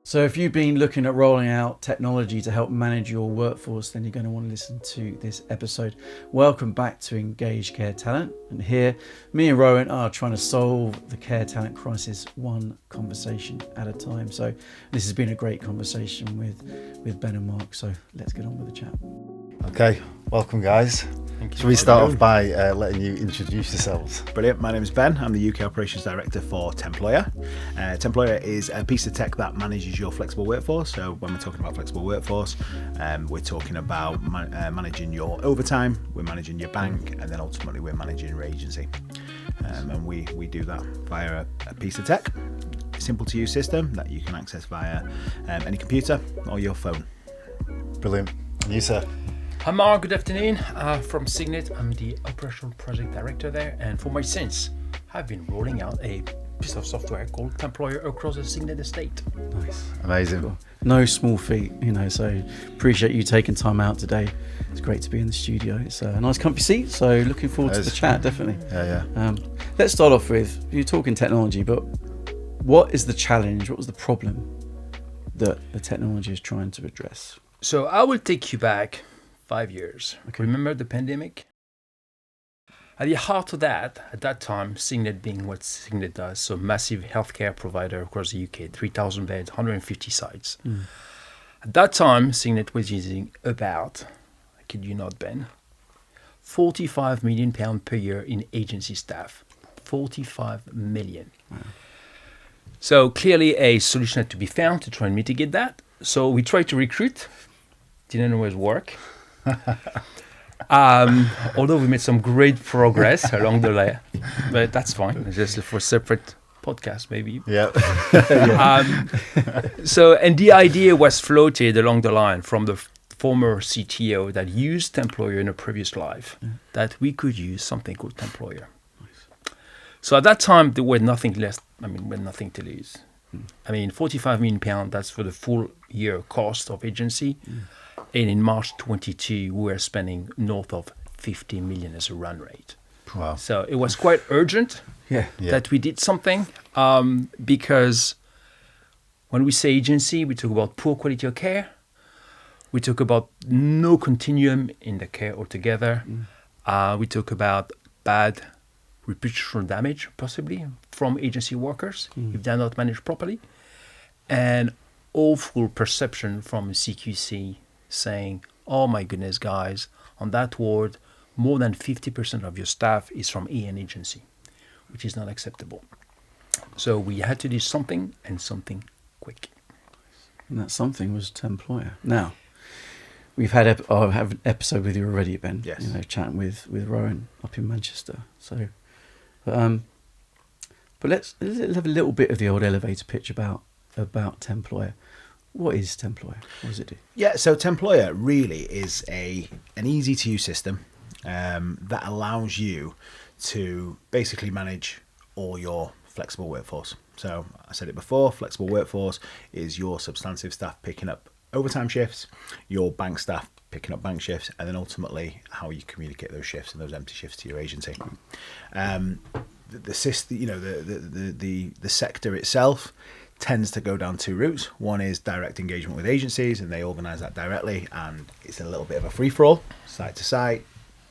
So if you've been looking at rolling out technology to help manage your workforce, then you're going to want to listen to this episode. Welcome back to Engage Care Talent. And here, me and Rowan are trying to solve the care talent crisis one conversation at a time. So this has been a great conversation with Ben and Mark. So let's get on with the chat. Okay, welcome guys. Should we start off by letting you introduce yourselves? Brilliant. My name is Ben. I'm the UK Operations Director for Temployer. Temployer is a piece of tech that manages your flexible workforce. So when we're talking about flexible workforce, we're talking about managing your overtime, we're managing your bank, and then ultimately we're managing your agency. And we do that via a piece of tech, a simple to use system that you can access via any computer or your phone. Brilliant. And you, sir? Hi Mark, good afternoon. From Cygnet, I'm the Operational Project Director there, and for my sins, I've been rolling out a piece of software called Temployer across the Cygnet estate. Nice. Amazing. Cool. No small feat, so appreciate you taking time out today. It's great to be in the studio. It's a nice comfy seat, so looking forward to the chat, definitely. Yeah. Let's start off with, you're talking technology, but what is the challenge, what was the problem that the technology is trying to address? So I will take you back 5 years. Okay. Remember the pandemic? At the heart of that, at that time, Cygnet being what Cygnet does, so massive healthcare provider across the UK, 3,000 beds, 150 sites. At that time, Cygnet was using about, I kid you not, Ben, £45 million per year in agency staff. 45 million. Wow. So clearly a solution had to be found to try and mitigate that. So we tried to recruit. Didn't always work. Although we made some great progress along the way, but that's fine. It's just for a separate podcast, maybe. Yeah. And the idea was floated along the line from the former CTO that used Temployer in a previous life, that we could use something called Temployer. Nice. So at that time, there were nothing less. We had nothing to lose. £45 million, that's for the full year cost of agency. And in March 22, we were spending north of 50 million as a run rate. Wow. So it was quite urgent that we did something because when we say agency, we talk about poor quality of care. We talk about no continuum in the care altogether. We talk about bad reputational damage, possibly, from agency workers if they're not managed properly. And awful perception from CQC saying, oh my goodness, guys, on that ward, more than 50% of your staff is from an agency, which is not acceptable. So we had to do something, and something quick. And that something was Temployer. Now, we've had I have an episode with you already, Ben. Yes. Chatting with Rowan up in Manchester. So, but let's have a little bit of the old elevator pitch about Temployer. What is Temployer? What does it do? Yeah, so Temployer really is an easy to use system that allows you to basically manage all your flexible workforce. So I said it before, flexible workforce is your substantive staff picking up overtime shifts, your bank staff picking up bank shifts, and then ultimately how you communicate those shifts and those empty shifts to your agency. The system, the sector itself tends to go down two routes. One is direct engagement with agencies, and they organise that directly, and it's a little bit of a free-for-all, site to site,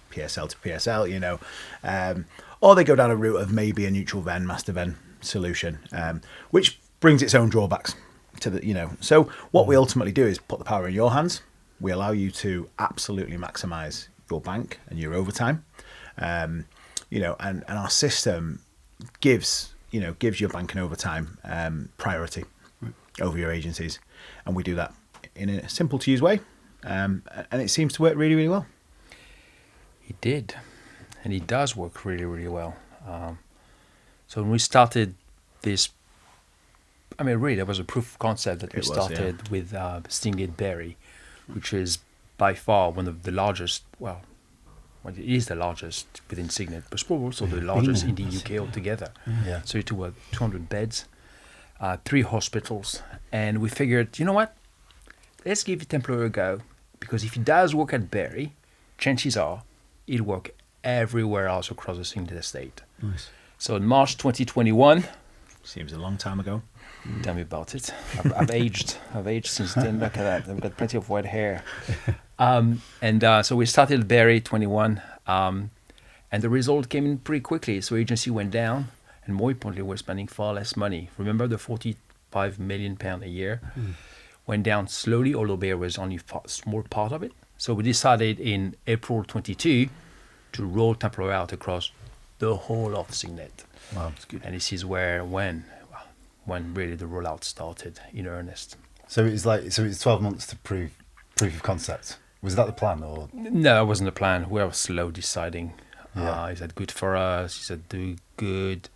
PSL to PSL, or they go down a route of maybe a neutral ven, master ven solution, which brings its own drawbacks to the, So what we ultimately do is put the power in your hands. We allow you to absolutely maximise your bank and your overtime, and our system gives your bank and overtime priority over your agencies. And we do that in a simple to use way. And it seems to work really, really well. It did. And it does work really, really well. So when we started this, really, there was a proof of concept that we started with Cygnet Berry, which is by far one of the largest, it is the largest within Cygnet, but it's probably also the largest in the UK altogether. Yeah. So it was 200 beds, 3 hospitals, and we figured, you know what? Let's give Temployer a go, because if it does work at Berry, chances are it'll work everywhere else across the Cygnet estate. Nice. So in March 2021, Seems a long time ago. Tell me about it. I've aged. I've aged since then. Look at that. I've got plenty of white hair. So we started Barry 21, and the result came in pretty quickly. So agency went down, and more importantly, we're spending far less money. Remember the £45 million a year went down slowly, although Barry was only a small part of it. So we decided in April 22 to roll Temployer out across the whole of Cygnet. Wow, that's good. And this is when really the rollout started in earnest. So it's 12 months to proof of concept. Was that the plan, or? No, it wasn't the plan. We were slow deciding. Yeah. Is that good for us? Is that do good?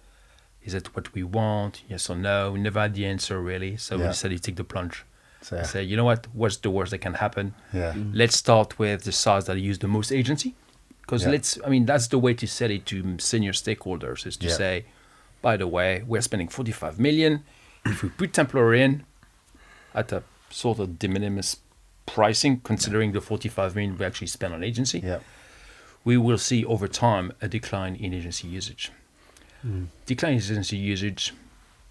Is that what we want? Yes or no? We never had the answer really. So we decided to take the plunge. So, And say, you know what? What's the worst that can happen? Yeah. Let's start with the size that use the most agency. Because that's the way to sell it to senior stakeholders, is to say, by the way, we're spending 45 million. If we put Temployer in at a sort of de minimis pricing, considering the 45 million we actually spend on agency, we will see over time a decline in agency usage. Decline in agency usage,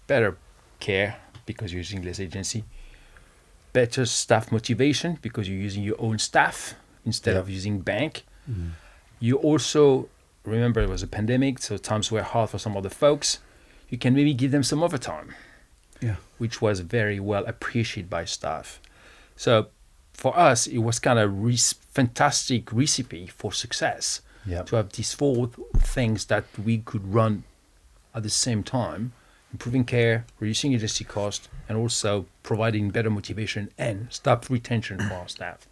better care because you're using less agency, better staff motivation because you're using your own staff instead of using bank. You also, remember it was a pandemic, so times were hard for some other folks. You can maybe give them some overtime, which was very well appreciated by staff. So for us, it was kind of fantastic recipe for success to have these four things that we could run at the same time: improving care, reducing agency cost, and also providing better motivation and staff retention for our staff.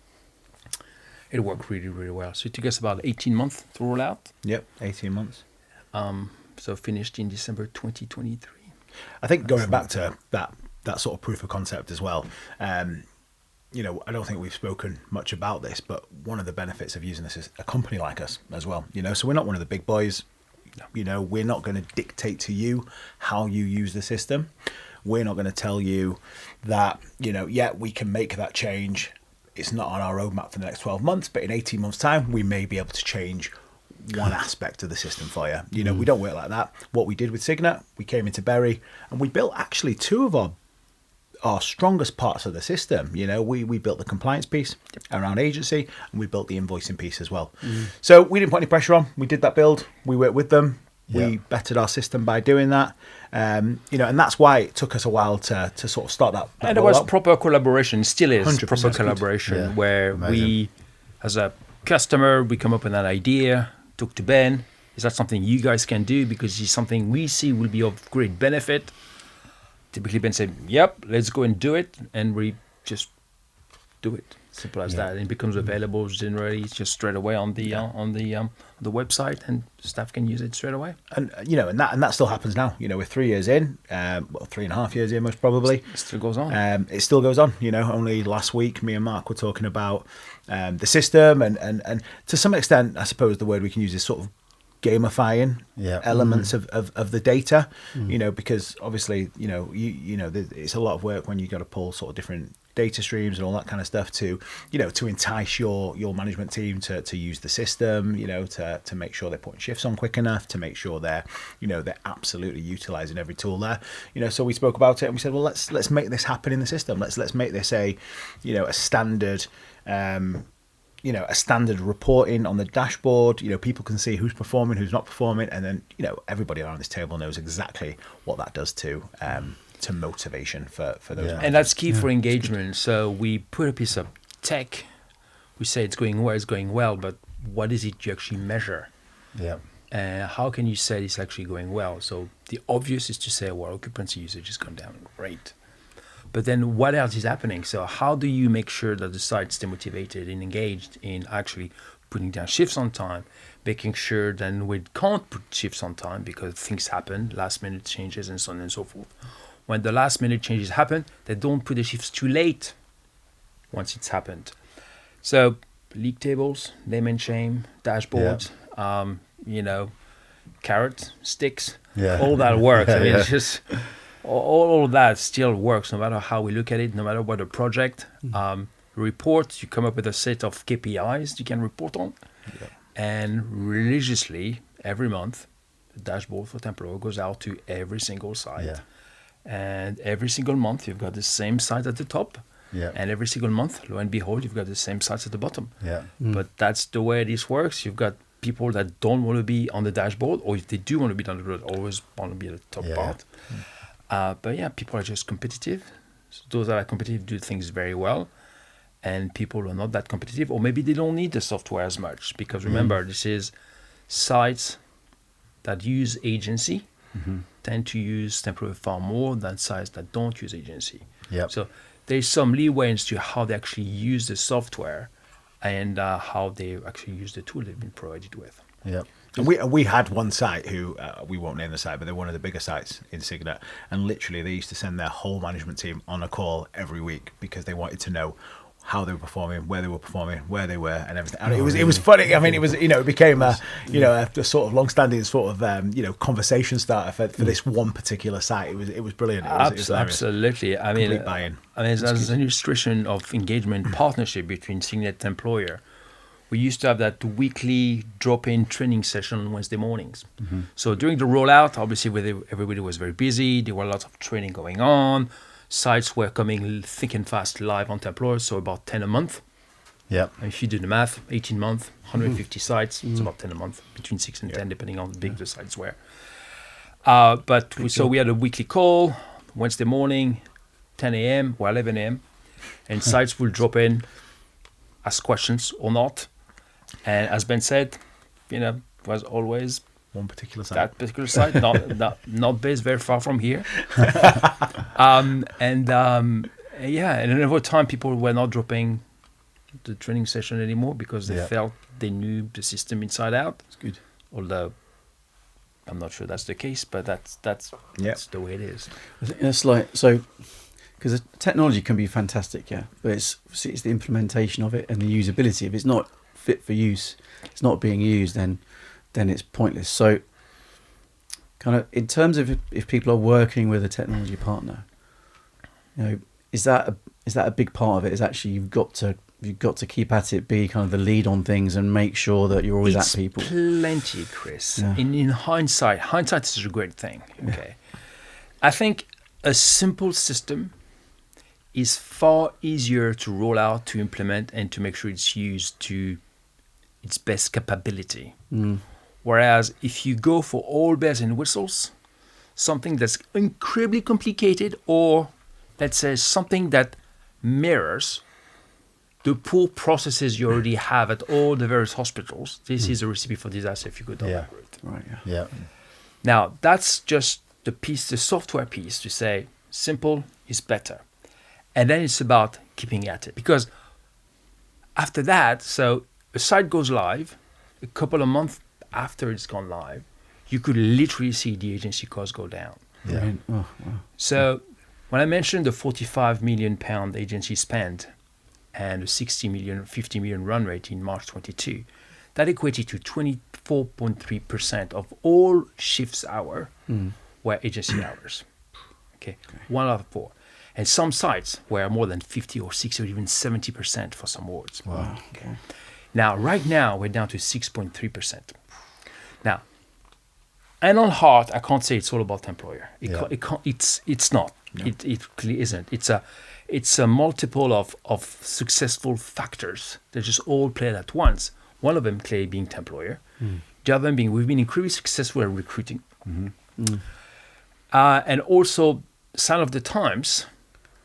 It worked really, really well. So it took us about 18 months to roll out. Yep, 18 months. So finished in December 2023. I think going back to that sort of proof of concept as well, you know, I don't think we've spoken much about this, but one of the benefits of using this is a company like us as well. You know, so we're not one of the big boys. No. You know, we're not going to dictate to you how you use the system. We're not going to tell you that, you know, we can make that change. It's not on our roadmap for the next 12 months, but in 18 months' time, we may be able to change one aspect of the system for you. You know, we don't work like that. What we did with Cygnet, we came into Berry and we built actually two of our strongest parts of the system. You know, we built the compliance piece around agency, and we built the invoicing piece as well. So we didn't put any pressure on. We did that build. We worked with them. We bettered our system by doing that. You know, and that's why it took us a while to sort of start that and it was proper collaboration, still is proper collaboration, where Amazing. we, as a customer, we come up with an idea, talk to Ben. Is that something you guys can do? Because it's something we see will be of great benefit. Typically Ben said, yep, let's go and do it. And we just do it. Simple as that. And it becomes available generally just straight away on the website, and staff can use it straight away. And you know, and that still happens now. You know, we're 3 years in, 3.5 years in, most probably. It still goes on. It still goes on. You know, only last week, me and Mark were talking about the system, and to some extent, I suppose the word we can use is sort of gamifying elements of the data. You know, because obviously, you know, it's a lot of work when you got to pull sort of different data streams and all that kind of stuff to entice your management team to use the system, you know, to make sure they're putting shifts on quick enough, to make sure they're absolutely utilizing every tool there. You know, so we spoke about it and we said, well, let's make this happen in the system. Let's make this a standard a standard reporting on the dashboard. You know, people can see who's performing, who's not performing, and then, you know, everybody around this table knows exactly what that does to motivation for those. And that's key for engagement. So we put a piece of tech, we say it's going well, but what is it you actually measure? How can you say it's actually going well? So the obvious is to say, well, occupancy usage has gone down, great. But then what else is happening? So how do you make sure that the site stay motivated and engaged in actually putting down shifts on time, making sure that we can't put shifts on time because things happen, last minute changes and so on and so forth. When the last minute changes happen, they don't put the shifts too late once it's happened. So league tables, name and shame, dashboards, you know, carrot, sticks, all that works. I mean, it's just... all of that still works no matter how we look at it, no matter what the project. Report, you come up with a set of KPIs you can report on. And religiously, every month, the dashboard for Temployer goes out to every single site. And every single month, you've got the same site at the top. Yeah. And every single month, lo and behold, you've got the same sites at the bottom. Yeah. But that's the way this works. You've got people that don't want to be on the dashboard, or if they do want to be on the road, always want to be at the top part. But yeah, people are just competitive. So those that are competitive do things very well. And people who are not that competitive, or maybe they don't need the software as much. Because remember, this is sites that use agency tend to use Temployer far more than sites that don't use agency. Yep. So there's some leeway into how they actually use the software and how they actually use the tool they've been provided with. Yeah. And we had one site who, we won't name the site, but they're one of the bigger sites in Cygnet. And literally they used to send their whole management team on a call every week because they wanted to know how they were performing, where they were performing, where they were, and everything. And it was funny. I mean, it was, it became a sort of long-standing sort of conversation starter for this one particular site. It was brilliant. It was Absolutely. I mean, complete buy-in. As an illustration of engagement partnership between Cygnet and Temployer, we used to have that weekly drop-in training session on Wednesday mornings. So during the rollout, obviously, everybody was very busy. There were lots of training going on. Sites were coming thick and fast live on Temployer, so about 10 a month. Yeah. If you do the math, 18 months, 150 sites, it's about 10 a month, between 6 and 10, depending on how big the sites were. So we had a weekly call, Wednesday morning, 10 a.m. or 11 a.m., and sites will drop in, ask questions or not. And as Ben said, it was always one particular site. That particular site, not based very far from here. And another time people were not dropping the training session anymore because they felt they knew the system inside out. It's good. Although I'm not sure that's the case, but that's the way it is. I think that's like, so, because the technology can be fantastic, but it's the implementation of it and the usability. If it's not fit for use, it's not being used, then it's pointless. So kind of in terms of if people are working with a technology partner, is that a big part of it? Is actually you've got to keep at it, be kind of the lead on things and make sure that you're always at people. Plenty, Chris. In hindsight is a great thing. Okay. I think a simple system is far easier to roll out, to implement, and to make sure it's used to its best capability. Whereas if you go for all bells and whistles, something that's incredibly complicated, or let's say something that mirrors the poor processes you already have at all the various hospitals, this is a recipe for disaster if you go down that route. Right. Yeah. Now, that's just the software piece to say simple is better. And then it's about keeping at it. Because after that, so a site goes live, a couple of months after it's gone live, you could literally see the agency costs go down. Yeah. Right. Oh, wow. So when I mentioned the £45 million agency spend and a 50 million run rate in March 22, that equated to 24.3% of all shifts hour were agency hours. Okay, 1 out of 4. And some sites were more than 50 or 60 or even 70% for some wards. Wow. Okay. Now, right now, we're down to 6.3%. Now, and on heart, I can't say it's all about Temployer. It's not. No. It clearly isn't. It's a multiple of successful factors that just all played at once. One of them clearly being Temployer. The other being we've been incredibly successful at recruiting. And also, sign of the times,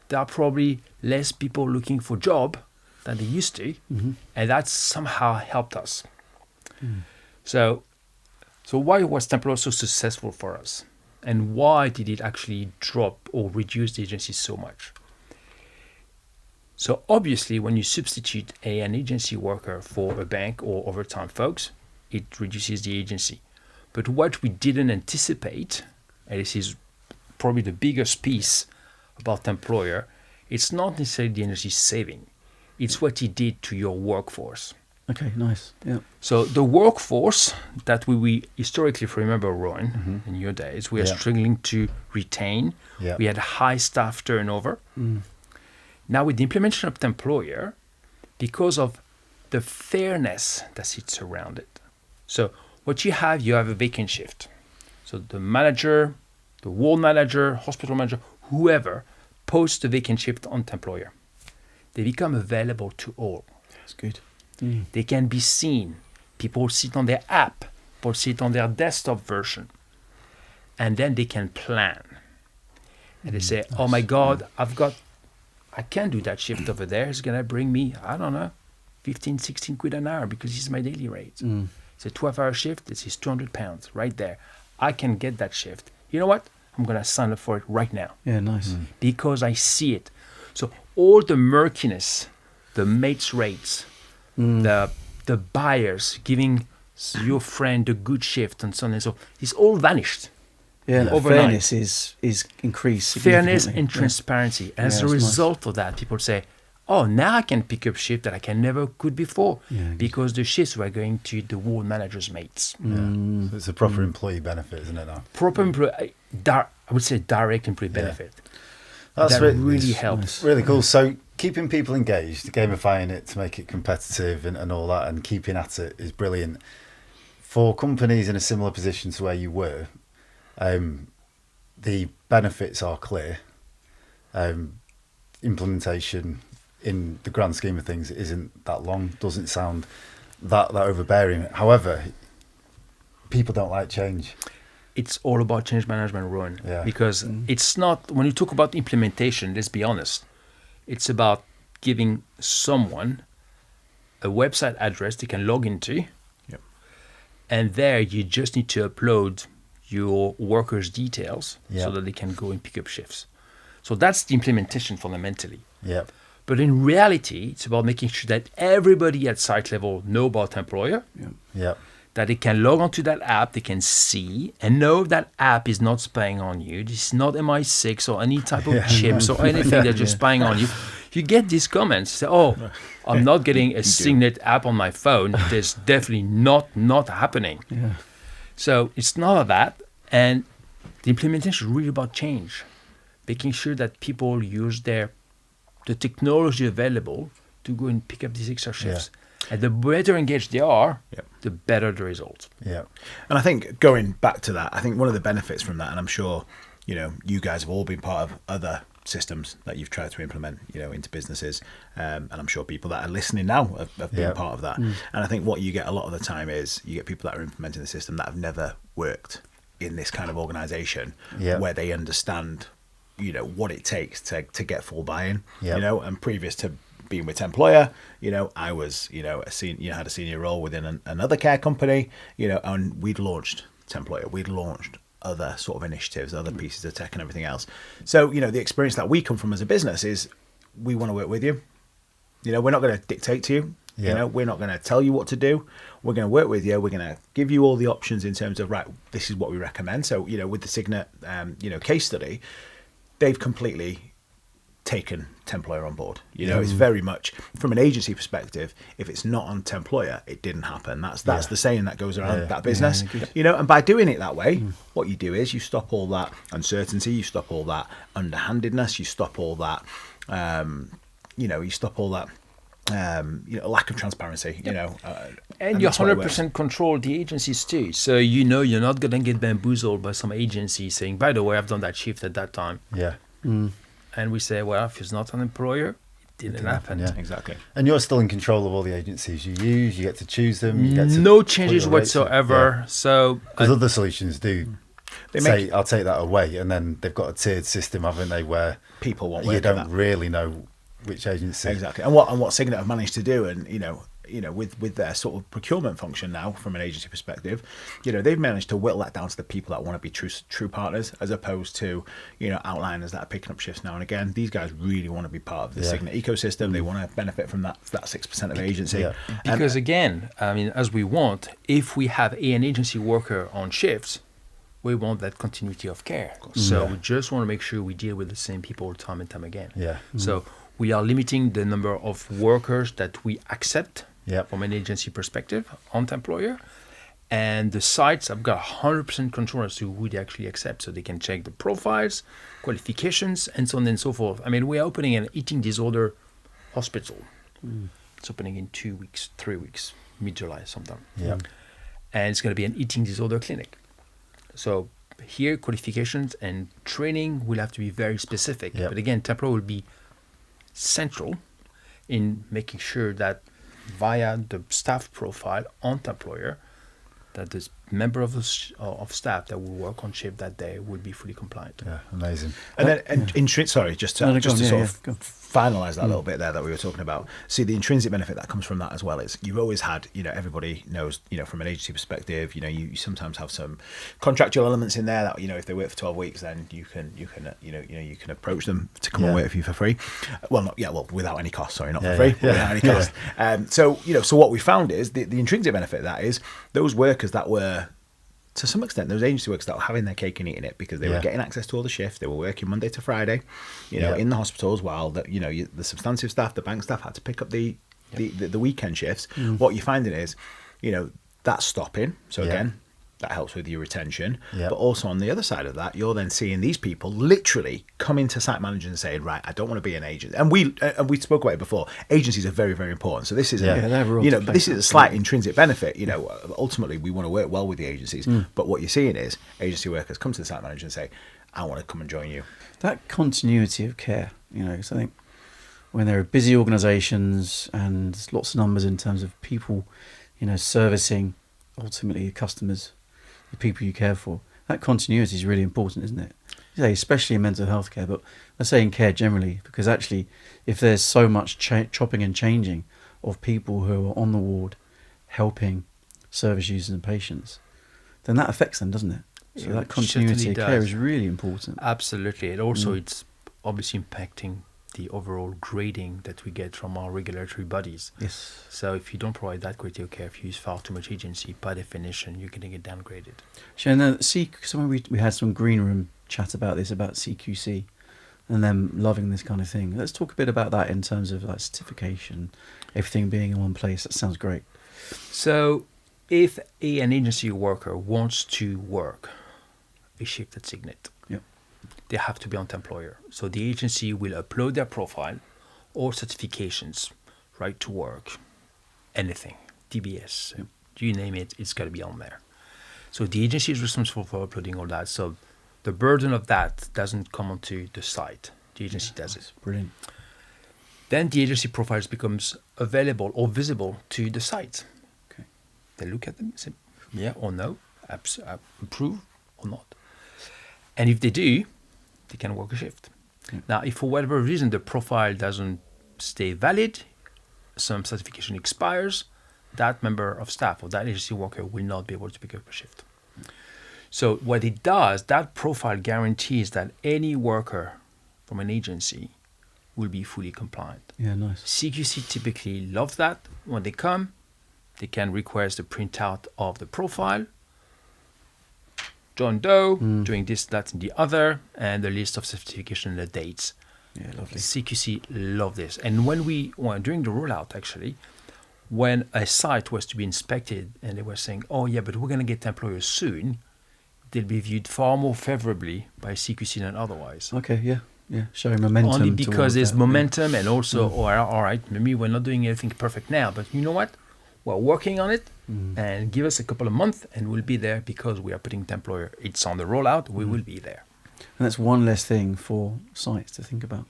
there are probably less people looking for job than they used to, and that somehow helped us. So why was Temployer so successful for us? And why did it actually drop or reduce the agency so much? So obviously, when you substitute an agency worker for a bank or overtime folks, it reduces the agency. But what we didn't anticipate, and this is probably the biggest piece about Temployer, it's not necessarily the energy saving. It's what it did to your workforce. Okay, nice. Yeah. So the workforce that we historically, if you remember, Rowan, in your days, we are struggling to retain. Yeah. We had high staff turnover. Now with the implementation of Temployer, because of the fairness that sits around it. So what you have a vacant shift. So the manager, the ward manager, hospital manager, whoever posts a vacant shift on Temployer. They become available to all. That's good. They can be seen. People sit on their app, people sit on their desktop version, and then they can plan. And they say, oh my God, I can't do that shift over there. It's going to bring me, I don't know, 15, 16 quid an hour because it's my daily rate. It's a 12-hour shift. This is £200 right there. I can get that shift. You know what? I'm going to sign up for it right now. Yeah, nice. Because I see it. So all the murkiness, the mates rates, the buyers giving your friend a good shift and so on and so, it's all vanished. Yeah, overnight. fairness is increased. Fairness significantly. and transparency. And as a that's result of that, people say, oh, now I can pick up shifts that I can never could before because the shifts were going to the ward manager's mates. So it's a proper employee benefit, isn't it now? Proper employee, I would say direct employee benefit. That's That really helps. Really cool. So keeping people engaged, gamifying it to make it competitive and all that, and keeping at it is brilliant. For companies in a similar position to where you were, the benefits are clear. Implementation in the grand scheme of things isn't that long, doesn't sound that overbearing. However, people don't like change. It's all about change management, Rowan. Yeah. Because it's not, when you talk about implementation, let's be honest, it's about giving someone a website address they can log into. Yep. And there you just need to upload your workers' details Yeah. so that they can go and pick up shifts. So that's the implementation fundamentally. Yeah. But in reality, it's about making sure that everybody at site level know about Temployer, Yeah. that they can log onto that app, they can see and know that app is not spying on you. This is not MI6 or any type of chips or anything that's just spying on you. You get these comments, say, oh, I'm not getting a Cygnet app on my phone. There's definitely not happening. Yeah. So it's none of that. And the implementation is really about change, making sure that people use the technology available to go and pick up these extra shifts. And the better engaged they are, the better the result. Yeah. And I think going back to that, I think one of the benefits from that, and I'm sure, you guys have all been part of other systems that you've tried to implement, into businesses. And I'm sure people that are listening now have been part of that. And I think what you get a lot of the time is you get people that are implementing the system that have never worked in this kind of organization where they understand, what it takes to get full buy-in, and previous to being with Temployer, I was, had a senior role within another care company, and we'd launched Temployer, we'd launched other sort of initiatives, other pieces of tech and everything else. So, the experience that we come from as a business is we want to work with you. We're not going to dictate to you. We're not going to tell you what to do. We're going to work with you. We're going to give you all the options in terms of, right, this is what we recommend. So, with the Cygnet, case study, they've completely taken Temployer on board. It's very much from an agency perspective, if it's not on Temployer, it didn't happen. That's the saying that goes around that business. And by doing it that way, what you do is you stop all that uncertainty, you stop all that underhandedness, you stop all that lack of transparency, and you 100% control the agencies too. So you're not going to get bamboozled by some agency saying, by the way, I've done that shift at that time. Yeah. And we say, well, if it's not an employer, it didn't happen. Yeah. Exactly. And you're still in control of all the agencies you use. You get to choose them. You get to no changes whatsoever. Yeah. So because other solutions do They say, I'll take that away. And then they've got a tiered system, haven't they, where people won't work you don't that. really know which agency. Exactly. And what Cygnet have managed to do, and with their sort of procurement function now from an agency perspective, they've managed to whittle that down to the people that want to be true partners, as opposed to outliners that are picking up shifts now and again. These guys really want to be part of the Cygnet ecosystem. They want to benefit from that 6% of agency. Yeah. Because again, as we want, if we have an agency worker on shifts, we want that continuity of care. So we just want to make sure we deal with the same people time and time again. Yeah. So we are limiting the number of workers that we accept Yep. from an agency perspective on Temployer. And the sites have got 100% control as to who they actually accept. So they can check the profiles, qualifications, and so on and so forth. I mean, we are opening an eating disorder hospital. It's opening in 2 weeks, 3 weeks, mid-July sometime. Yeah. And it's going to be an eating disorder clinic. So here qualifications and training will have to be very specific. Yep. But again, Temployer will be central in making sure that via the staff profile on Temployer, that the member of staff that will work on shift that day will be fully compliant. Yeah, amazing. And then, sorry, just to sort of go. finalise that little bit there that we were talking about. See, the intrinsic benefit that comes from that as well is you've always had, everybody knows, from an agency perspective, you sometimes have some contractual elements in there that, if they work for 12 weeks, then you can approach them to come and work for you for free. Well, without any cost. Sorry, not for free, without any cost. So what we found is the intrinsic benefit of that is those workers that were, to some extent, those agency workers that were having their cake and eating it because they were getting access to all the shifts. They were working Monday to Friday, in the hospitals, while the substantive staff, the bank staff had to pick up the weekend shifts. What you're finding is, that's stopping. So again, that helps with your retention. But also on the other side of that, you're then seeing these people literally come into site managers and saying, right, I don't want to be an agent. And we spoke about it before. Agencies are very, very important. So this is this is a slight intrinsic benefit. Ultimately we want to work well with the agencies. But what you're seeing is agency workers come to the site manager and say, I want to come and join you. That continuity of care, so I think when there are busy organisations and lots of numbers in terms of people, servicing ultimately your customers, the people you care for, that continuity is really important, isn't it? Especially in mental health care, but let's say in care generally, because actually if there's so much chopping and changing of people who are on the ward helping service users and patients, then that affects them, doesn't it? So that continuity of care is really important. Absolutely. And also it's obviously impacting the overall grading that we get from our regulatory bodies. Yes. So if you don't provide that quality of care, if you use far too much agency, by definition, you're going to get downgraded. So we had some green room chat about this, about CQC, and them loving this kind of thing. Let's talk a bit about that in terms of like certification, everything being in one place. That sounds great. So if an agency worker wants to work a shift at Cygnet, they have to be on Temployer. So the agency will upload their profile, all certifications, right to work, anything, DBS, you name it, it's got to be on there. So the agency is responsible for uploading all that. So the burden of that doesn't come onto the site. The agency does it. Brilliant. Then the agency profiles becomes available or visible to the site. Okay. They look at them and say, yeah or no, approve or not. And if they do, they can work a shift. Now, if for whatever reason the profile doesn't stay valid, some certification expires, that member of staff or that agency worker will not be able to pick up a shift. So what it does, that profile guarantees that any worker from an agency will be fully compliant. Yeah, nice. CQC typically loves that. When they come, they can request a printout of the profile, John Doe, doing this, that, and the other, and the list of certification and the dates. Yeah, lovely. CQC love this. And when during the rollout, actually, when a site was to be inspected and they were saying, oh yeah, but we're going to get Temployer soon, they'll be viewed far more favorably by CQC than otherwise. Okay, yeah, showing momentum. Only because there's momentum and also, all right, maybe we're not doing everything perfect now, but you know what? We're working on it, and give us a couple of months and we'll be there because we are putting Temployer. It's on the rollout, we will be there. And that's one less thing for sites to think about,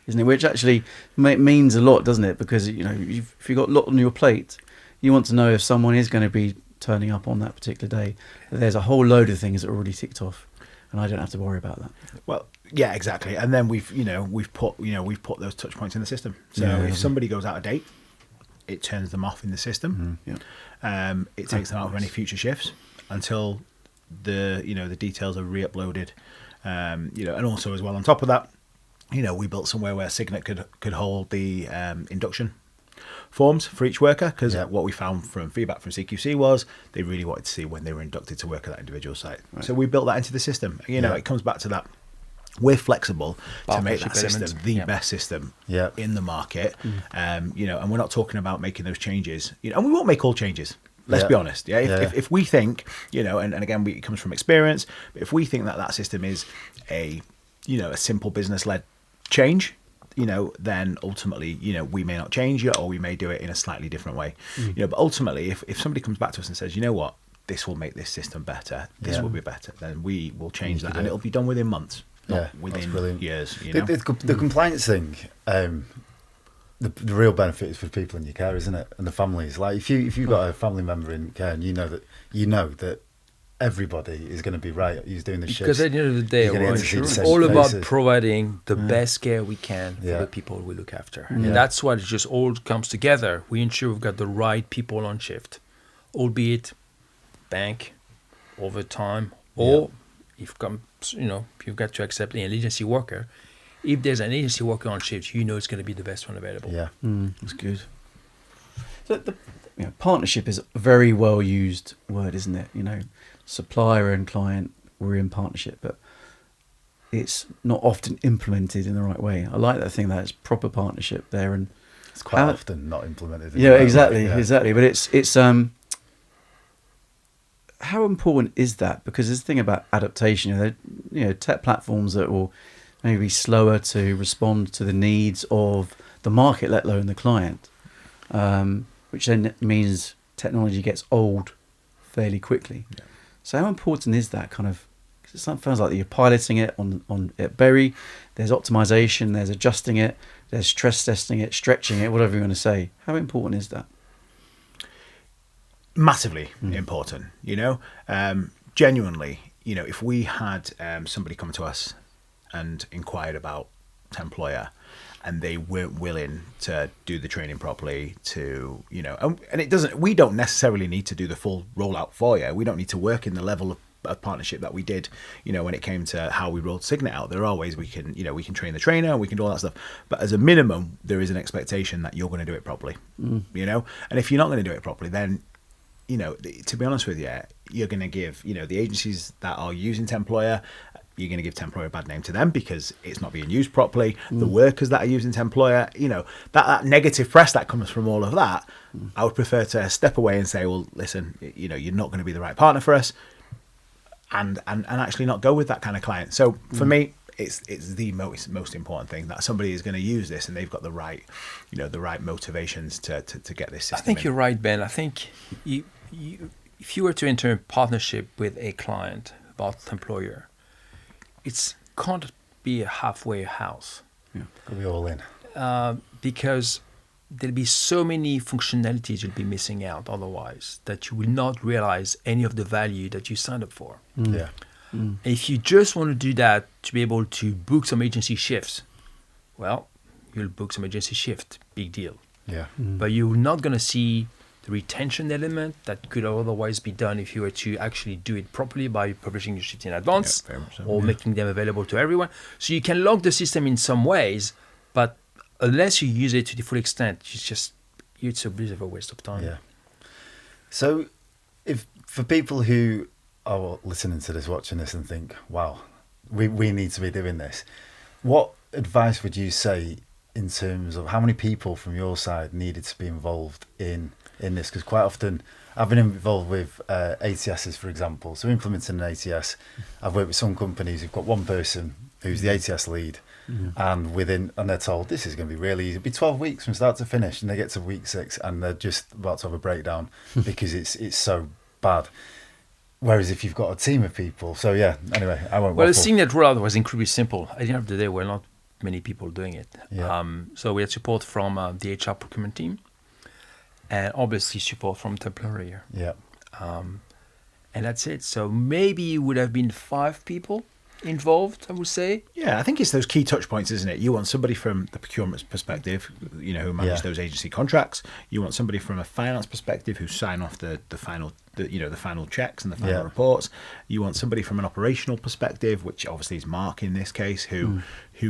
isn't it? Which actually means a lot, doesn't it? Because, if you've got a lot on your plate, you want to know if someone is going to be turning up on that particular day. There's a whole load of things that are already ticked off, and I don't have to worry about that. Well, yeah, exactly. And then we've put those touch points in the system. So if somebody goes out of date, it turns them off in the system. It takes them out of any future shifts until the details are re-uploaded. And also as well on top of that, we built somewhere where Cygnet could hold the induction forms for each worker, because what we found from feedback from CQC was they really wanted to see when they were inducted to work at that individual site. Right. So we built that into the system. It comes back to that. We're flexible to make that system the best system in the market. And we're not talking about making those changes. And we won't make all changes. Let's be honest. If we think, and again, it comes from experience, but if we think that system is a simple business-led change, then ultimately, we may not change it, or we may do it in a slightly different way. But ultimately, if somebody comes back to us and says, you know what, this will make this system better, this will be better, then we will change that, and it. it'll be done within months, not That's within brilliant. years. You know? The compliance thing, the real benefit is for people in your care, isn't it? And the families. Like if you've got a family member in care and you know that everybody is going to be right. He's doing the shit. Because at the end of the day, it's all about providing the best care we can for the people we look after. And that's what it just all comes together. We ensure we've got the right people on shift, albeit bank, overtime, or if you've got to accept an agency worker. If there's an agency worker on shift, you know it's going to be the best one available. Yeah, that's good. So partnership is a very well used word, isn't it? Supplier and client, we're in partnership, but it's not often implemented in the right way. I like that thing that it's proper partnership there, and it's quite often not implemented. Exactly. But it's how important is that? Because there's a thing about adaptation. Tech platforms that will maybe be slower to respond to the needs of the market, let alone the client, which then means technology gets old fairly quickly. Yeah. So how important is that kind of? Because it sounds like you're piloting it on at Berry. There's optimization. There's adjusting it. There's stress testing it, stretching it, whatever you want to say. How important is that? Massively important. Genuinely. If we had somebody come to us and inquired about Temployer, and they weren't willing to do the training properly, we don't necessarily need to do the full rollout for you. We don't need to work in the level of partnership that we did, when it came to how we rolled Cygnet out. There are ways we can train the trainer, we can do all that stuff. But as a minimum, there is an expectation that you're going to do it properly, And if you're not going to do it properly, then, to be honest with you, you're going to give, the agencies that are using Temployer, you're going to give Temployer a bad name to them because it's not being used properly. The workers that are using Temployer, that negative press that comes from all of that, I would prefer to step away and say, well, listen, you're not going to be the right partner for us, and actually not go with that kind of client. So for me, it's the most important thing that somebody is going to use this and they've got the right, the right motivations to get this system. I think you're right, Ben. I think if you were to enter a partnership with a client about Temployer, it can't be a halfway house. Could be all in. Because there'll be so many functionalities you'll be missing out otherwise that you will not realize any of the value that you signed up for. Yeah. If you just want to do that to be able to book some agency shifts, well, you'll book some agency shift, big deal. Yeah. But you're not going to see the retention element that could otherwise be done if you were to actually do it properly by publishing your shift in advance making them available to everyone. So you can lock the system in some ways, but unless you use it to the full extent, it's a bit of a waste of time. Yeah. So if for people who are listening to this, watching this and think, wow, we need to be doing this, what advice would you say in terms of how many people from your side needed to be involved in this? Because quite often I've been involved with ATSs, for example. So implementing an ATS, I've worked with some companies who've got one person who's the ATS lead, and they're told this is going to be really easy. It'll be 12 weeks from start to finish, and they get to week 6 and they're just about to have a breakdown because it's so bad. Whereas if you've got a team of people, so yeah. Anyway, I won't. Well, the Cygnet rollout was incredibly simple. At the end of the day, we're not many people doing it. Yeah. So we had support from the HR procurement team, and obviously support from Temployer. Yeah. And that's it. So maybe it would have been 5 people involved, I would say. Yeah, I think it's those key touch points, isn't it? You want somebody from the procurement perspective, who manage those agency contracts. You want somebody from a finance perspective who sign off the final checks and the final reports. You want somebody from an operational perspective, which obviously is Mark in this case, who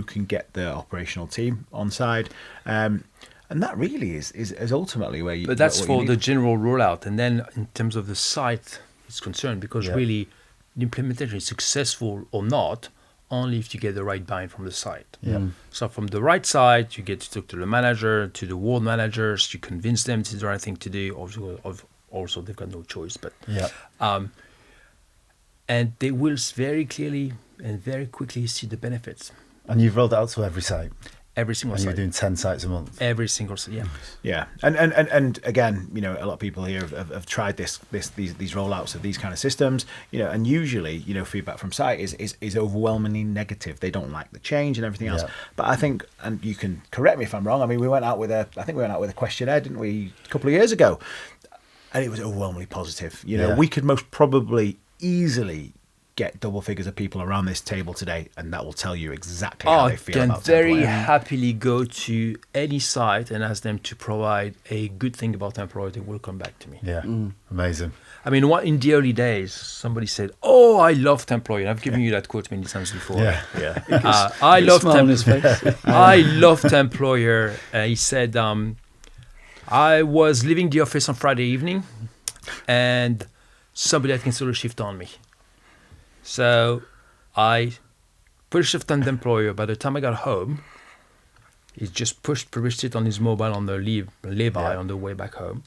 can get the operational team on side. And that really is ultimately where you. But that's for the general rollout, and then in terms of the site is concerned, because really the implementation is successful or not only if you get the right buy-in from the site. Yeah. So from the right side, you get to talk to the manager, to the ward managers, you convince them this is the right thing to do. Also, they've got no choice, but and they will very clearly and very quickly see the benefits. And you've rolled it out to every site. every single And site. you're doing 10 sites a month. Every single site, yeah. Yeah, and again, you know, a lot of people here have tried these rollouts of these kind of systems, you know, and usually, you know, feedback from site is overwhelmingly negative. They don't like the change and everything else. Yeah. But I think, and you can correct me if I'm wrong. I mean, we went out with a questionnaire, didn't we, a couple of years ago, and it was overwhelmingly positive. You know, Yeah. we could most probably easily get double figures of people around this table today, and that will tell you exactly how they feel can about very Temployer. happily go to any site and ask them to provide a good thing about Temployer. They will come back to me. Yeah, amazing. I mean, in the early days, somebody said, "Oh, I love Temployer." I've given you that quote many times before. Yeah. I love Smile on his face. I love Temployer. He said, I was leaving the office on Friday evening, and somebody had canceled a shift on me. So I put a shift on Temployer. By the time I got home, he just published it on his mobile on the lay-by on the way back home.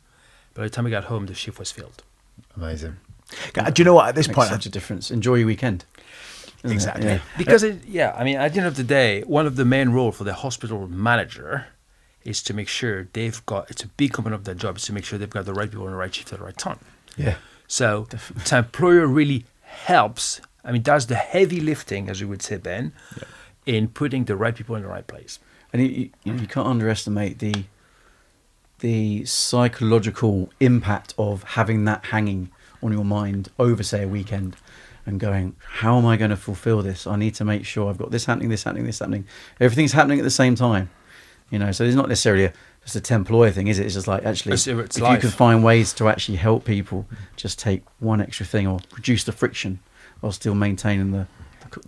By the time I got home, the shift was filled. Amazing. Do you know what? At this Makes point, such a difference. Enjoy your weekend. Isn't it? Exactly. Yeah. Because, I mean, at the end of the day, one of the main roles for the hospital manager is to make sure it's a big component of their job, is to make sure they've got the right people on the right shift at the right time. Yeah. So Temployer really helps, I mean, does the heavy lifting, as you would say, Ben, in putting the right people in the right place. And you can't underestimate the psychological impact of having that hanging on your mind over, say, a weekend, and going, how am I going to fulfill this? I need to make sure I've got this happening, this happening, this happening. Everything's happening at the same time. You know, so it's not necessarily just a Temployer thing, is it? It's just like, actually, It's if life. you can find ways to actually help people, just take one extra thing or reduce the friction while still maintaining the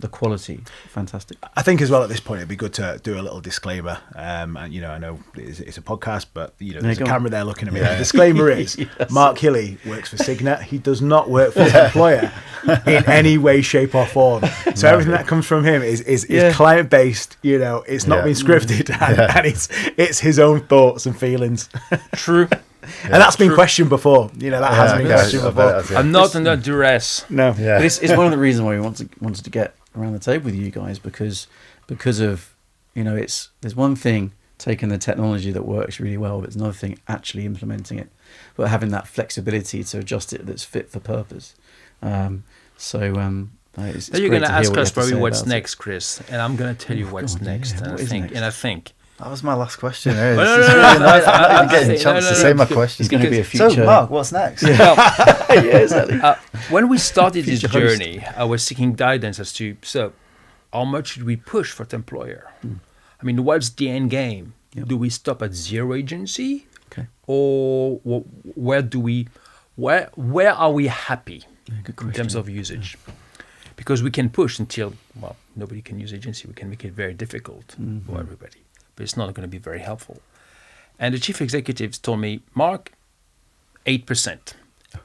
quality. Fantastic. I think as well at this point it'd be good to do a little disclaimer. And you know, I know it's a podcast, but you know, there's a camera there looking at me. The disclaimer is Mark Hily works for Cygnet. He does not work for Temployer in any way, shape, or form. So everything that comes from him is client based. You know, it's not been scripted, and it's his own thoughts and feelings. True. And that's been questioned before. You know, that has been questioned before. I'm not under duress. No. Yeah. But it's one of the reasons why we wanted to get around the table with you guys, because of, you know, there's one thing taking the technology that works really well, but it's another thing actually implementing it, but having that flexibility to adjust it that's fit for purpose. It's Now you're great going to hear ask what you us have to probably say what's about it. next, Chris, and I'm going to tell you what's God, next. yeah. And What I is think, next? and I think. That was my last question. No, This no, is no, really no, nice. no, I didn't get no, a chance no, to no, say no, my because- question. It's going to be a So, future. Mark, what's next? yeah, exactly. When we started this Future host. journey, I was seeking guidance as to, so how much should we push for Temployer? I mean, what's the end game? Yep. Do we stop at zero agency? Okay. Or where are we happy Good in terms question. of usage? Because we can push until, well, nobody can use agency. We can make it very difficult for everybody. But it's not going to be very helpful. And the chief executives told me, Mark, 8%.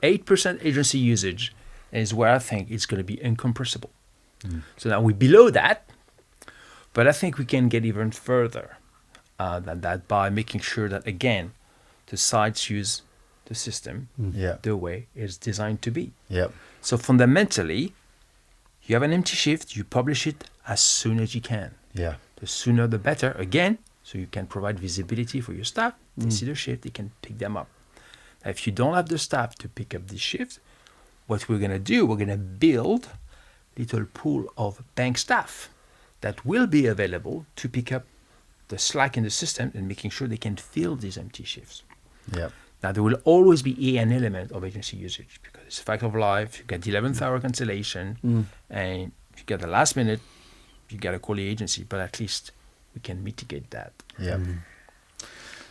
8% agency usage is where I think it's going to be incompressible. So now we're below that, but I think we can get even further than that by making sure that, again, the sites use the system Yeah. the way it's designed to be. Yep. So fundamentally, you have an empty shift, you publish it as soon as you can. Yeah. The sooner the better, again, so you can provide visibility for your staff. They see the shift, they can pick them up. Now, if you don't have the staff to pick up this shift, what we're going to do, we're going to build little pool of bank staff that will be available to pick up the slack in the system and making sure they can fill these empty shifts. Yep. Now, there will always be an element of agency usage because it's a fact of life. You get the 11th hour cancellation, and if you get the last minute, you got to call the agency, but at least we can mitigate that. Yep.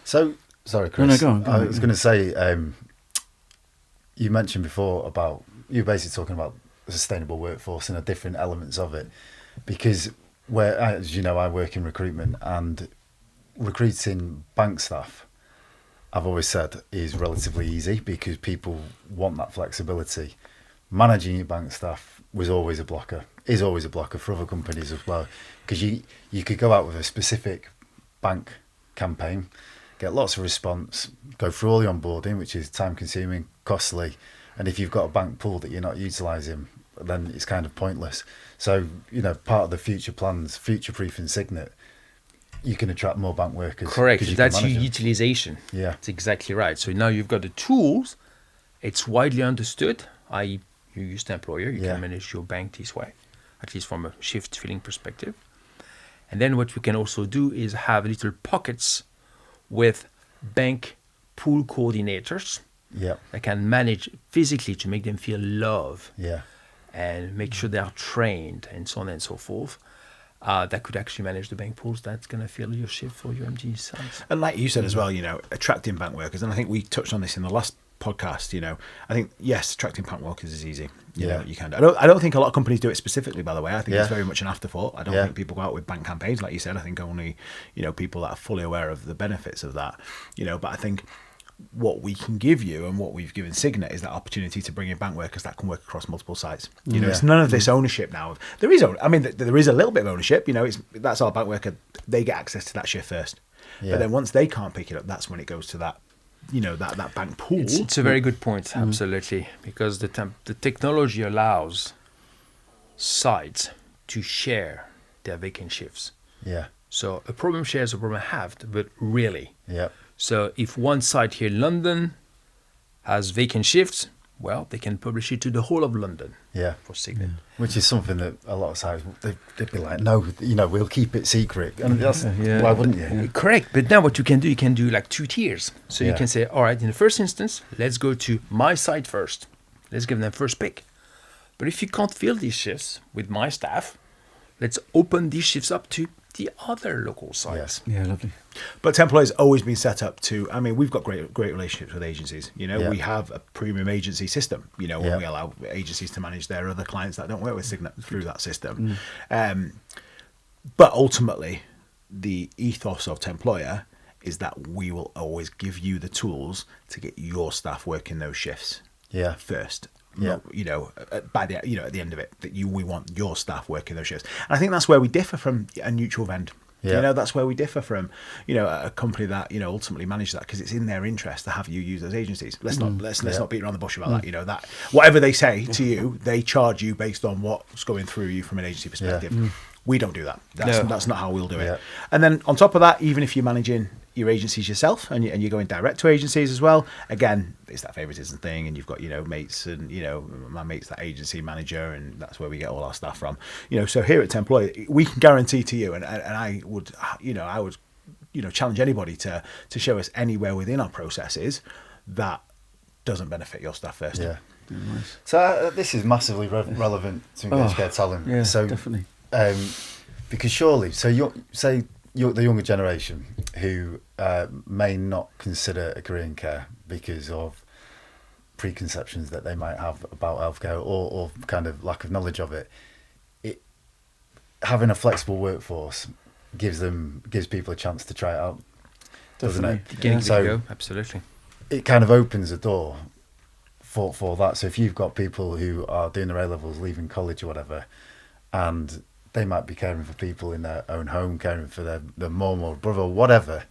So, sorry, Chris. No, go on. I was going to say, you mentioned before about, you were basically talking about the sustainable workforce and the different elements of it. Because, as you know, I work in recruitment, and recruiting bank staff, I've always said, is relatively easy because people want that flexibility. Managing your bank staff is always a blocker for other companies as well, because you could go out with a specific bank campaign, get lots of response, go through all the onboarding, which is time consuming, costly, and if you've got a bank pool that you're not utilising, then it's kind of pointless. So, you know, part of the future plans, future-proofing Cygnet, you can attract more bank workers. Correct. 'cause you That's can your manage them. utilization. Yeah. That's exactly right. So now you've got the tools. It's widely understood. I.e., you use Temployer. You can manage your bank this way, at least from a shift filling perspective. And then what we can also do is have little pockets with bank pool coordinators Yeah. that can manage physically to make them feel love Yeah. and make sure they are trained and so on and so forth. That could actually manage the bank pools. That's going to fill your shift for your MG sites. And like you said as well, attracting bank workers, and I think we touched on this in the last podcast. I think yes, attracting bank workers is easy. You know, you can. I don't think a lot of companies do it specifically. By the way, I think it's very much an afterthought. I don't think people go out with bank campaigns like you said. I think only people that are fully aware of the benefits of that. But I think what we can give you and what we've given Cygnet is that opportunity to bring in bank workers that can work across multiple sites. It's none of this ownership now. There is a little bit of ownership. That's our bank worker. They get access to that shift first. But then once they can't pick it up, that's when it goes to that. That bank pool. It's a very good point, absolutely, because the technology allows sites to share their vacant shifts. Yeah. So a problem share is a problem halved, but really. Yeah. So if one site here in London has vacant shifts, well, they can publish it to the whole of London. Yeah. For Cygnet. Which is something that a lot of sites they'd be like, no, we'll keep it secret. And that's, Yeah. why wouldn't you? Yeah. Correct. But now what you can do like 2 tiers. So you can say, all right, in the first instance, let's go to my site first. Let's give them first pick. But if you can't fill these shifts with my staff, let's open these shifts up to the other local sites. Yeah, lovely. But Temployer's always been set up to. We've got great relationships with agencies. We have a premium agency system. When we allow agencies to manage their other clients that don't work with Cygnet through that system. But ultimately, the ethos of Temployer is that we will always give you the tools to get your staff working those shifts. Yeah. First. Yeah. By the at the end of it, we want your staff working those shifts. And I think that's where we differ from a neutral vendor. Yeah. That's where we differ from, a company that, ultimately manages that because it's in their interest to have you use those agencies. Let's not beat around the bush about that. That whatever they say to you, they charge you based on what's going through you from an agency perspective. We don't do that. That's not how we'll do it. And then on top of that, even if you're managing your agencies yourself and you're going direct to agencies as well, again, it's that favoritism thing, and you've got mates, and my mate's that agency manager, and that's where we get all our staff from. So here at Temployer, we can guarantee to you, and I would challenge anybody to show us anywhere within our processes that doesn't benefit your staff first. Yeah. Nice. So this is massively relevant to engaged care talent. Yeah, so definitely. Because surely, you're the younger generation who may not consider a career in care because of preconceptions that they might have about healthcare or kind of lack of knowledge of it. Having a flexible workforce gives people a chance to try it out, doesn't it? Yeah. So absolutely, it kind of opens a door for that. So if you've got people who are doing their A-levels, leaving college or whatever, and they might be caring for people in their own home, caring for their mum or brother or whatever.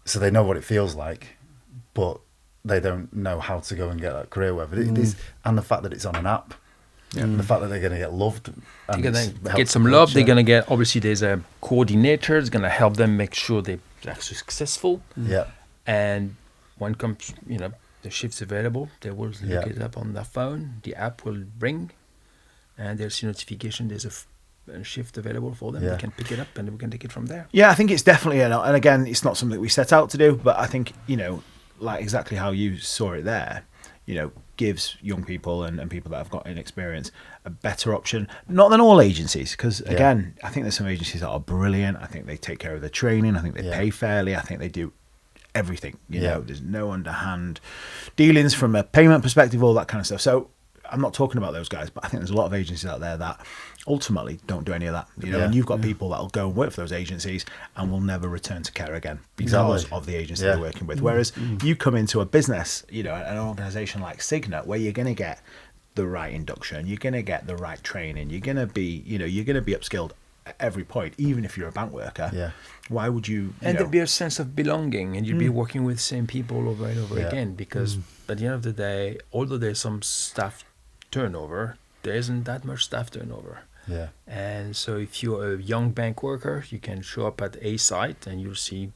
So they know what it feels like, but they don't know how to go and get that career wherever it is. And the fact that it's on an app, and the fact that they're going to get loved. They're going to get some love. They're going to get, obviously, there's a coordinator. It's going to help them make sure they're actually successful. Yeah. And when comes, the shift's available, they will look it up on their phone. The app will bring. And there's notification, there's a shift available for them. They can pick it up and we can take it from there. Yeah, I think it's definitely, and again, it's not something we set out to do, but I think, like exactly how you saw it there, gives young people and people that have got inexperience a better option. Not than all agencies, because again, I think there's some agencies that are brilliant. I think they take care of the training. I think they pay fairly. I think they do everything. There's no underhand dealings from a payment perspective, all that kind of stuff. So I'm not talking about those guys, but I think there's a lot of agencies out there that ultimately don't do any of that. And you've got people that will go and work for those agencies and will never return to care again because of the agency they're working with. Whereas you come into a business, an organisation like Cygnet, where you're going to get the right induction, you're going to get the right training, you're going to be upskilled at every point, even if you're a bank worker. Yeah. Why would you? And there'd be a sense of belonging, and you'd be working with the same people over and over again. Because at the end of the day, although there's some staff turnover, there isn't that much staff turnover. Yeah. And so if you're a young bank worker, you can show up at a site and you'll see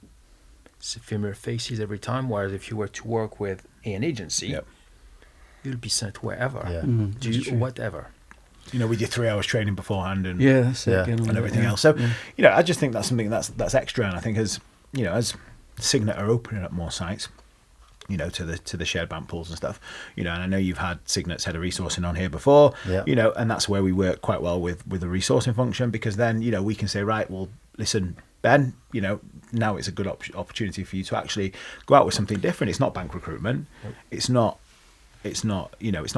familiar faces every time. Whereas if you were to work with an agency, Yep. you'll be sent wherever, Yeah. do whatever. With your 3 hours training beforehand and That's it. Yeah. Get on and with it, everything yeah. else. So, Yeah. I just think that's something that's extra. And I think as Cygnet are opening up more sites, to the shared bank pools and stuff, and I know you've had Cygnet's head of resourcing on here before, Yeah. And that's where we work quite well with the resourcing function, because then, we can say, right, well, listen, Ben, now it's a good opportunity for you to actually go out with something different. It's not bank recruitment. It's not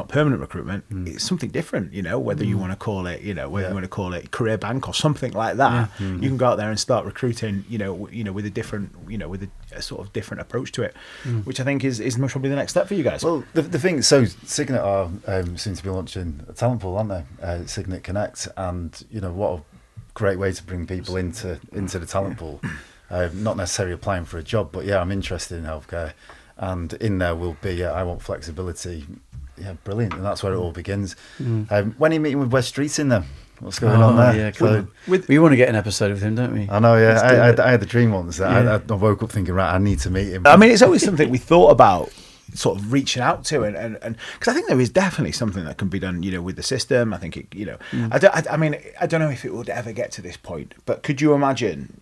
permanent recruitment. It's something different, whether you want to call it, whether you want to call it career bank or something like that. You can go out there and start recruiting, with a different, with a sort of different approach to it, which I think is most probably the next step for you guys. Well, the thing, so Cygnet are soon to be launching a talent pool, aren't they? Cygnet Connect, and what a great way to bring people into the talent pool. Not necessarily applying for a job, but I'm interested in healthcare. And in there will be, I want flexibility. Yeah, brilliant. And that's where it all begins. When are you meeting with Wes Street in there? What's going on there? Yeah, cool. We want to get an episode with him, don't we? I know, yeah. I had the dream once. I woke up thinking, right, I need to meet him. I mean, it's always something we thought about sort of reaching out to, and because I think there is definitely something that can be done, with the system. I think it, I mean, I don't know if it would ever get to this point, but could you imagine,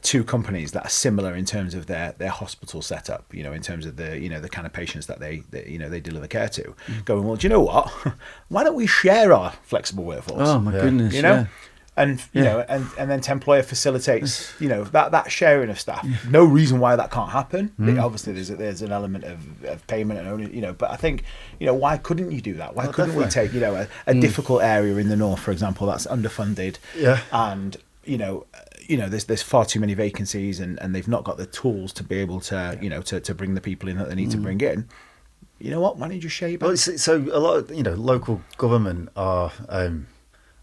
two companies that are similar in terms of their hospital setup, in terms of the kind of patients that they deliver care to, going, well, do you know what? Why don't we share our flexible workforce? Oh my goodness, And and then Temployer facilitates that sharing of staff. No reason why that can't happen. Obviously, there's an element of payment and only, but I think why couldn't you do that? Why couldn't we take a difficult area in the north, for example, that's underfunded, and there's far too many vacancies, and they've not got the tools to be able to to bring the people in that they need to bring in. You know what? Why don't you just share your Well, so a lot of local government are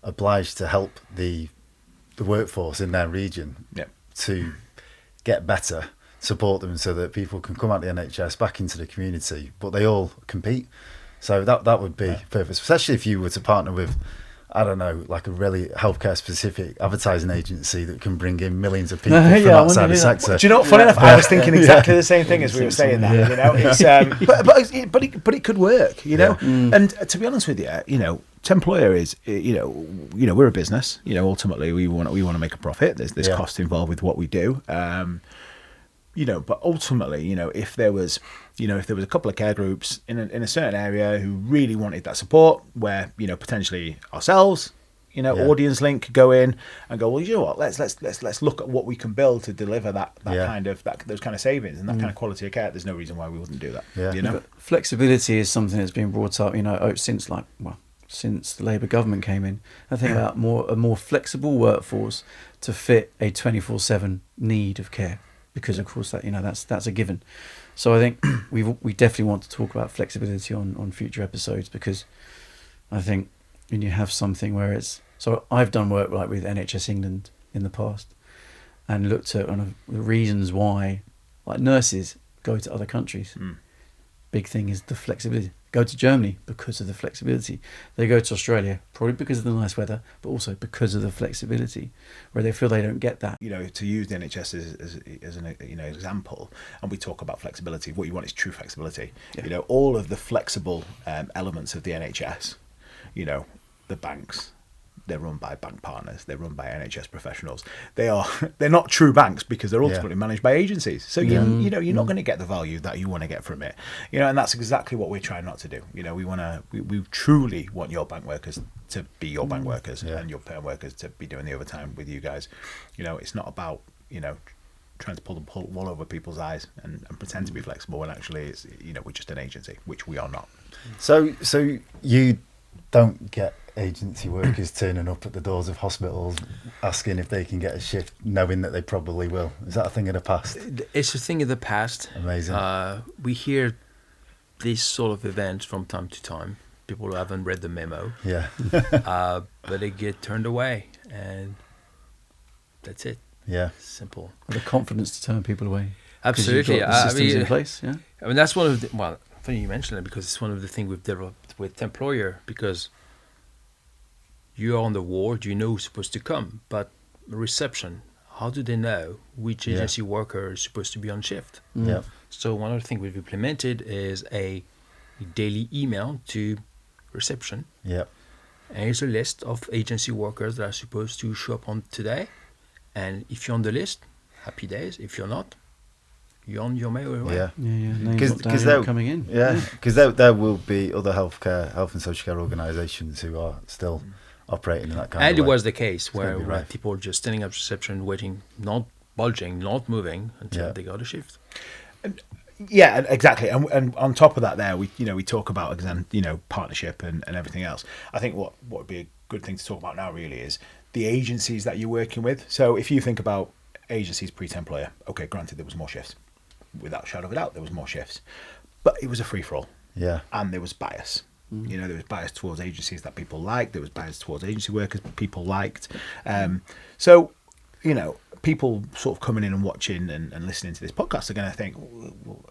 obliged to help the workforce in their region to get better, support them so that people can come out the NHS back into the community, but they all compete. So that would be perfect, especially if you were to partner with, I don't know, like a really healthcare specific advertising agency that can bring in millions of people from outside the sector. Do you know what? Funny enough, I was thinking exactly the same thing as we were saying that. It's, but it could work, And to be honest with you, Temployer is, we're a business. Ultimately, we want to make a profit. There's cost involved with what we do. But ultimately, if there was a couple of care groups in a certain area who really wanted that support, where potentially ourselves, Audience Link could go in and go, well, you know what, let's look at what we can build to deliver that kind of those kind of savings and that kind of quality of care. There's no reason why we wouldn't do that. But flexibility is something that's been brought up, since the Labour government came in. I think about a more flexible workforce to fit a 24/7 need of care, because of course that that's a given. So I think we definitely want to talk about flexibility on future episodes, because I think when you have something where it's, so I've done work like with NHS England in the past and looked at the reasons why like nurses go to other countries. Big thing is the flexibility. Go to Germany because of the flexibility. They go to Australia probably because of the nice weather, but also because of the flexibility, where they feel they don't get that. To use the NHS as an example, and we talk about flexibility. What you want is true flexibility. All of the flexible elements of the NHS. The banks. They're run by bank partners. They're run by NHS professionals. They're not true banks because they're ultimately managed by agencies. So you're not going to get the value that you want to get from it. And that's exactly what we're trying not to do. We truly want your bank workers to be your bank workers and your perm workers to be doing the overtime with you guys. It's not about trying to pull the wool over people's eyes and pretend to be flexible when actually it's we're just an agency, which we are not. So you don't get agency workers turning up at the doors of hospitals asking if they can get a shift, knowing that they probably will. Is that a thing of the past? It's a thing of the past. Amazing. We hear these sort of events from time to time. People who haven't read the memo. Yeah. But they get turned away, and that's it. Yeah. Simple. The confidence to turn people away. Absolutely. You've got the systems in place. Yeah. I mean, that's one of the, funny you mentioned it, because it's one of the things we've developed with Temployer, because you're on the ward, you know who's supposed to come, but reception, how do they know which agency worker is supposed to be on shift? Yeah. So one of the things we've implemented is a daily email to reception. Yeah. And here's a list of agency workers that are supposed to show up on today. And if you're on the list, happy days. If you're not, you're on your merry way. Yeah. Because they're coming in. Yeah, because there will be other health and social care organisations who are still operating in that kind of way. And it was the case where gonna be rough. people just standing up reception, waiting, not budging, not moving until they got a shift. Yeah, exactly. And on top of that, there we talk about, again, partnership and everything else. I think what would be a good thing to talk about now really is the agencies that you're working with. So if you think about agencies pre-Temployer, okay, granted there was more shifts, without a shadow of a doubt there was more shifts, but it was a free for all. Yeah, and there was bias. There was bias towards agencies that people liked. There was bias towards agency workers people liked. So people sort of coming in and watching and listening to this podcast are going to think,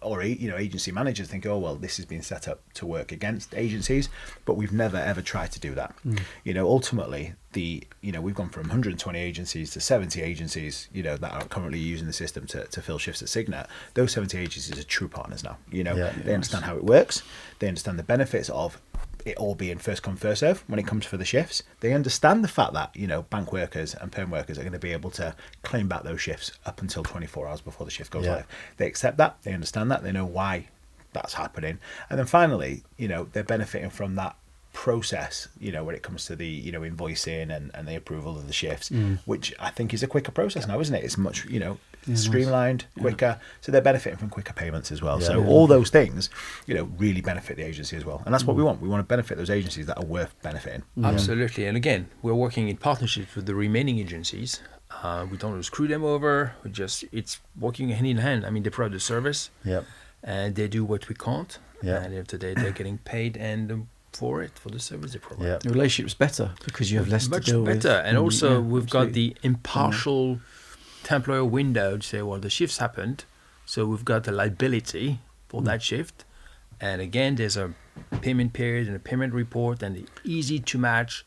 or agency managers think, oh well, this has been set up to work against agencies, but we've never ever tried to do that. Ultimately, we've gone from 120 agencies to 70 agencies that are currently using the system to fill shifts at Cygnet. Those 70 agencies are true partners now. They understand how it works. They understand the benefits of it all being first come first serve when it comes for the shifts. They understand the fact that bank workers and perm workers are going to be able to claim back those shifts up until 24 hours before the shift goes live. They accept that. They understand that. They know why that's happening. And then finally, they're benefiting from that process, when it comes to the invoicing and the approval of the shifts, which I think is a quicker process now, isn't it? It's much streamlined, quicker, so they're benefiting from quicker payments as well. All those things really benefit the agency as well, and that's what we want to benefit those agencies that are worth benefiting. Absolutely. And again, we're working in partnership with the remaining agencies. We don't screw them over. It's working hand in hand. I mean, they provide the service, and they do what we can't, and at the end of the day they're getting paid and for the service they provide. The relationship's better because you have less much to deal with. Much better. And also we've got the impartial Temployer window to say, well, the shift's happened, so we've got a liability for that shift. And again, there's a payment period and a payment report, and they're easy to match,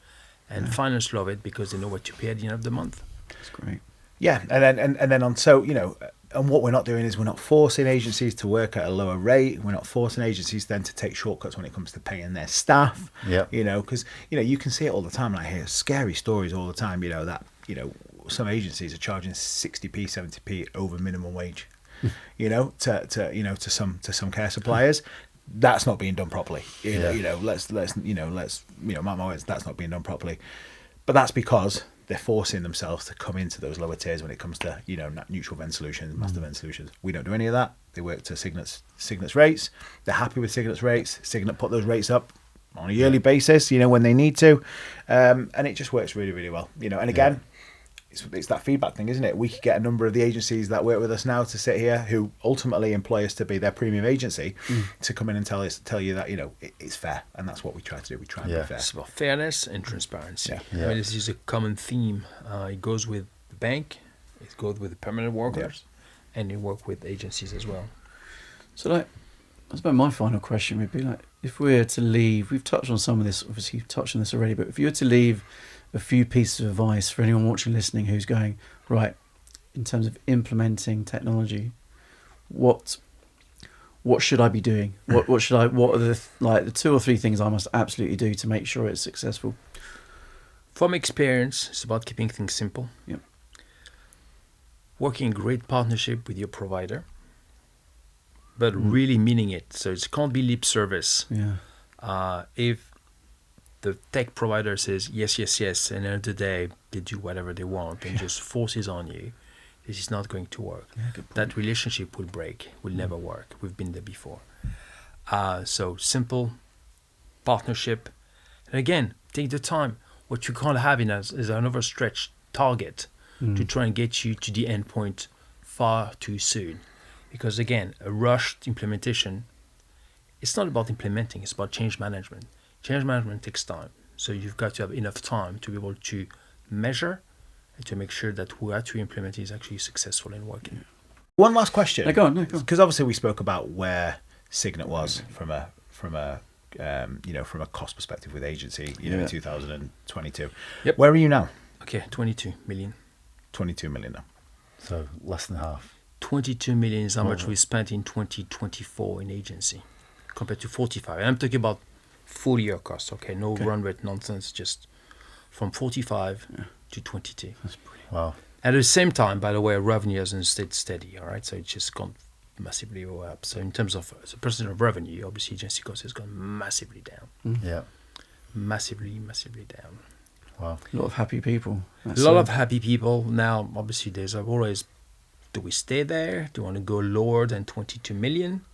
and finance love it because they know what to pay at the end of the month. That's great. Yeah, and then and what we're not doing is we're not forcing agencies to work at a lower rate. We're not forcing agencies then to take shortcuts when it comes to paying their staff. Because you can see it all the time, and I hear scary stories all the time. That some agencies are charging 60p, 70p over minimum wage. To some care suppliers. That's not being done properly. Let's mark my words, that's not being done properly. But that's because they're forcing themselves to come into those lower tiers when it comes to neutral vent solutions, master vent solutions. We don't do any of that. They work to Cygnet's rates. They're happy with Cygnet's rates. Cygnet put those rates up on a yearly basis, when they need to, and it just works really, really well. And again, it's that feedback thing, isn't it? We could get a number of the agencies that work with us now to sit here, who ultimately employ us to be their premium agency, to come in and tell you that it's fair, and that's what we try to do. We try and be fair. It's about fairness and transparency. Yeah. I mean, this is a common theme. It goes with the bank, it goes with the permanent workers, and you work with agencies as well. So, I suppose my final question would be if we were to leave, we've touched on some of this. Obviously, you've touched on this already, but if you were to leave a few pieces of advice for anyone watching, listening, who's going right in terms of implementing technology, what should I be doing? What are the 2 or 3 things I must absolutely do to make sure it's successful? From experience, it's about keeping things simple. Yep. Working in great partnership with your provider, but really meaning it. So it can't be lip service. If the tech provider says yes, and at the end of the day they do whatever they want and just forces on you, this is not going to work. That relationship will break, will never work. We've been there before. So simple partnership, and again, take the time. What you can't have is an overstretched target to try and get you to the end point far too soon, because again, a rushed implementation, it's not about implementing, it's about change management. Change management takes time, so you've got to have enough time to be able to measure and to make sure that what you implement is actually successful in working. One last question. Go on. Because obviously we spoke about where Cygnet was from a from a cost perspective with agency, in 2022. Yep. Where are you now? Okay, 22 million. 22 million now. So less than half. 22 million is how much we spent in 2024 in agency compared to 45. And I'm talking about full year cost, okay? No run rate nonsense, just from 45 to 22. That's brilliant. Wow. At the same time, by the way, revenue hasn't stayed steady, all right? So it's just gone massively up. So in terms of as a percent of revenue, obviously agency cost has gone massively down. Yeah. Massively down. Wow. A lot of happy people. A lot of happy people. Now, obviously, there's always, do we stay there? Do you want to go lower than 22 million?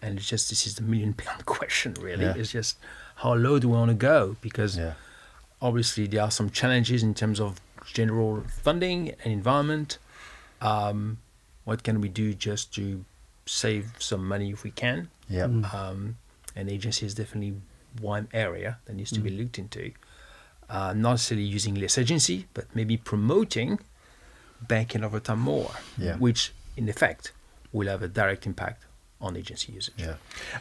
And it's just, this is the £1 million question, really. Yeah. It's just, how low do we want to go? Because Yeah. obviously there are some challenges in terms of general funding and environment. What can we do just to save some money if we can? Yeah. And agency is definitely one area that needs to be looked into. Not necessarily using less agency, but maybe promoting banking over time more, which in effect will have a direct impact on agency usage. Yeah.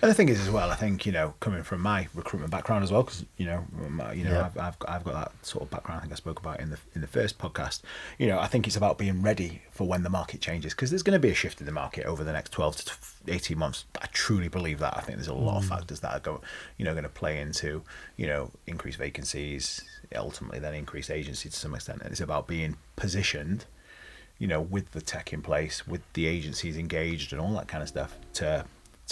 And the thing is as well, I think, coming from my recruitment background as well, because, I've got that sort of background I think I spoke about in the first podcast. I think it's about being ready for when the market changes, because there's going to be a shift in the market over the next 12 to 18 months. I truly believe that. I think there's a lot of factors that are going to play into, increased vacancies, ultimately then increased agency to some extent. And it's about being positioned, with the tech in place, with the agencies engaged and all that kind of stuff to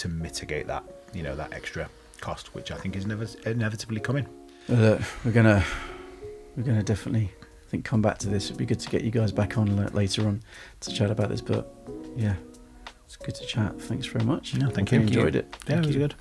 mitigate that, that extra cost, which I think is inevitably coming. Look, we're gonna definitely, I think, come back to this. It'd be good to get you guys back on later on to chat about this. But yeah, it's good to chat. Thanks very much. Yeah, thank you. you. Enjoyed it. Yeah, Thank it was you. good.